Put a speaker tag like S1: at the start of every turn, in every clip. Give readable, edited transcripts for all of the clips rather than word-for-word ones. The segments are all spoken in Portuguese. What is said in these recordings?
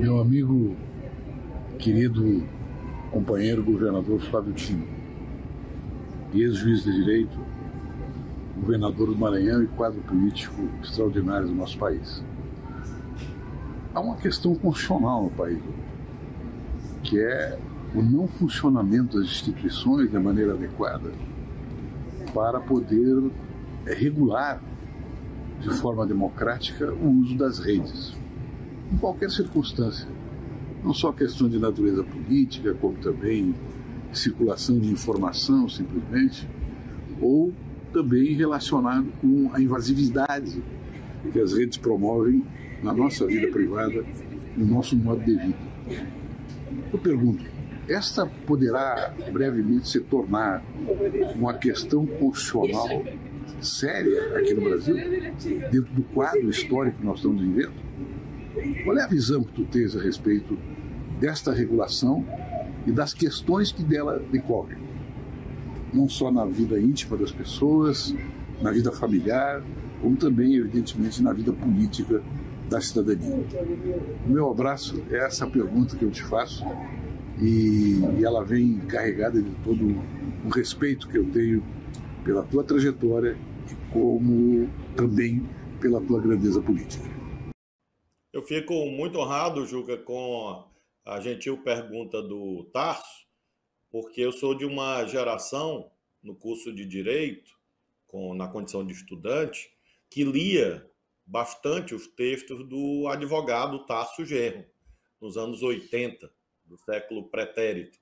S1: Meu amigo, querido companheiro governador Flávio Dino, ex-juiz de direito, governador do Maranhão e quadro político extraordinário do nosso país. Há uma questão constitucional no país, que é o não funcionamento das instituições de maneira adequada para poder regular de forma democrática o uso das redes, em qualquer circunstância. Não só questão de natureza política, como também circulação de informação, simplesmente, ou também relacionado com a invasividade que as redes promovem na nossa vida privada, no nosso modo de vida. Eu pergunto, esta poderá brevemente se tornar uma questão constitucional séria aqui no Brasil, dentro do quadro histórico que nós estamos vivendo? Qual é a visão que tu tens a respeito desta regulação e das questões que dela decorrem? Não só na vida íntima das pessoas, na vida familiar, como também, evidentemente, na vida política da cidadania. O meu abraço é essa pergunta que eu te faço e ela vem carregada de todo o respeito que eu tenho pela tua trajetória e como também pela tua grandeza política.
S2: Eu fico muito honrado, Juca, com a gentil pergunta do Tarso, porque eu sou de uma geração, no curso de Direito, na condição de estudante, que lia bastante os textos do advogado Tarso Genro, nos anos 80, do século pretérito.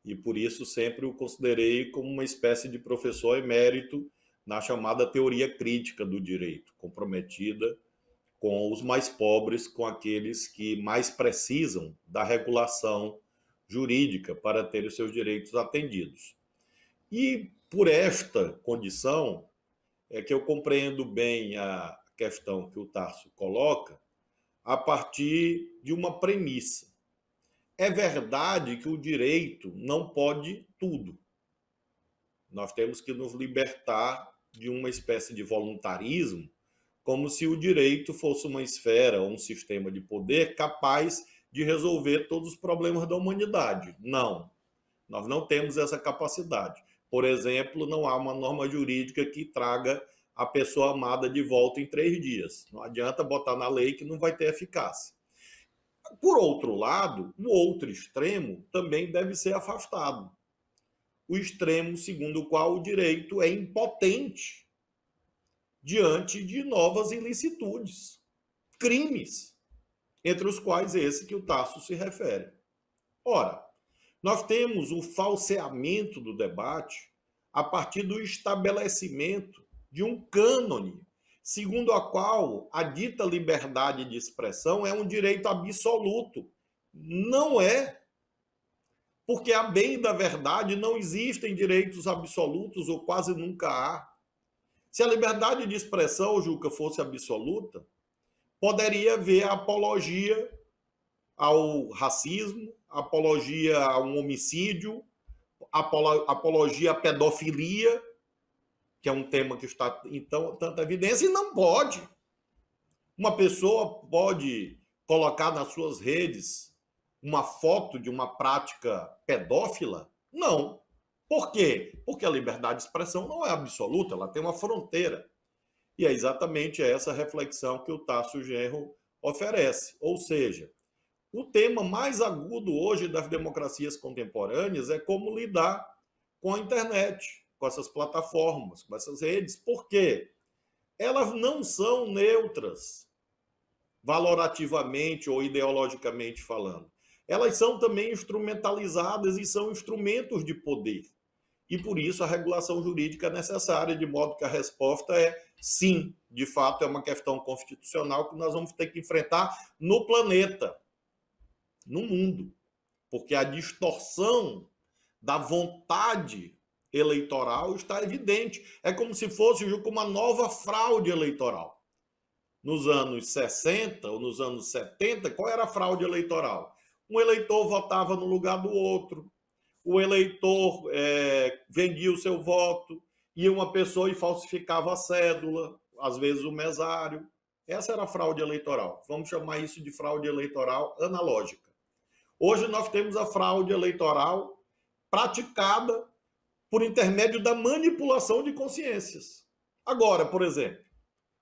S2: E por isso sempre o considerei como uma espécie de professor emérito na chamada teoria crítica do direito, comprometida com os mais pobres, com aqueles que mais precisam da regulação jurídica para ter os seus direitos atendidos. E por esta condição é que eu compreendo bem a questão que o Tarso coloca a partir de uma premissa. É verdade que o direito não pode tudo. Nós temos que nos libertar de uma espécie de voluntarismo, como se o direito fosse uma esfera ou um sistema de poder capaz de resolver todos os problemas da humanidade. Não, nós não temos essa capacidade. Por exemplo, não há uma norma jurídica que traga a pessoa amada de volta em 3 dias. Não adianta botar na lei que não vai ter eficácia. Por outro lado, o outro extremo também deve ser afastado. O extremo segundo o qual o direito é impotente diante de novas ilicitudes, crimes, entre os quais esse que o Tarso se refere. Ora, nós temos o falseamento do debate a partir do estabelecimento de um cânone, segundo a qual a dita liberdade de expressão é um direito absoluto. Não é. Porque, a bem da verdade, não existem direitos absolutos ou quase nunca há. Se a liberdade de expressão, Juca, fosse absoluta, poderia haver apologia ao racismo, apologia a um homicídio, apologia à pedofilia, que é um tema que está em tanta evidência, e não pode. Uma pessoa pode colocar nas suas redes uma foto de uma prática pedófila? Não. Por quê? Porque a liberdade de expressão não é absoluta, ela tem uma fronteira. E é exatamente essa reflexão que o Tarso Genro oferece. Ou seja, o tema mais agudo hoje das democracias contemporâneas é como lidar com a internet, com essas plataformas, com essas redes. Por quê? Elas não são neutras, valorativamente ou ideologicamente falando. Elas são também instrumentalizadas e são instrumentos de poder. E por isso a regulação jurídica é necessária, de modo que a resposta é sim, de fato é uma questão constitucional que nós vamos ter que enfrentar no planeta, no mundo, porque a distorção da vontade eleitoral está evidente. É como se fosse uma nova fraude eleitoral. Nos anos 60 ou nos anos 70, qual era a fraude eleitoral? Um eleitor votava no lugar do outro, o eleitor vendia o seu voto, ia uma pessoa e falsificava a cédula, às vezes o mesário. Essa era a fraude eleitoral. Vamos chamar isso de fraude eleitoral analógica. Hoje nós temos a fraude eleitoral praticada por intermédio da manipulação de consciências. Agora, por exemplo,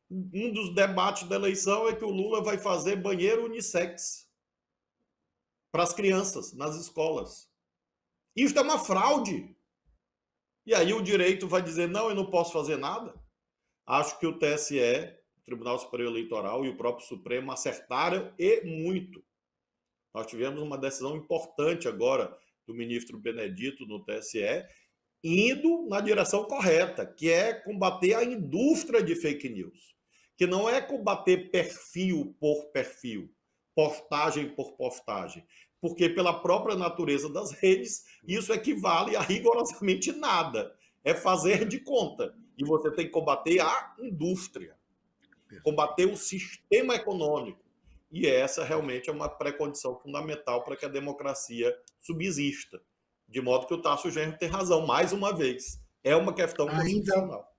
S2: um dos debates da eleição é que o Lula vai fazer banheiro unissex para as crianças nas escolas. Isso é uma fraude. E aí o direito vai dizer, não, eu não posso fazer nada. Acho que o TSE, o Tribunal Superior Eleitoral e o próprio Supremo acertaram e muito. Nós tivemos uma decisão importante agora do ministro Benedito no TSE, indo na direção correta, que é combater a indústria de fake news, que não é combater perfil por perfil, postagem por postagem, porque pela própria natureza das redes, isso equivale a rigorosamente nada. É fazer de conta. E você tem que combater a indústria, combater o sistema econômico. E essa realmente é uma pré-condição fundamental para que a democracia subsista. De modo que o Tasso Genro tem razão, mais uma vez. É uma questão constitucional.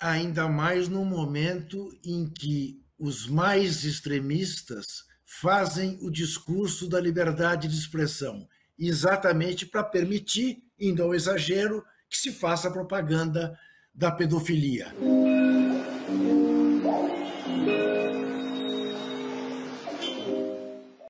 S3: Ainda mais no momento em que os mais extremistas fazem o discurso da liberdade de expressão, exatamente para permitir, indo ao exagero, que se faça propaganda da pedofilia.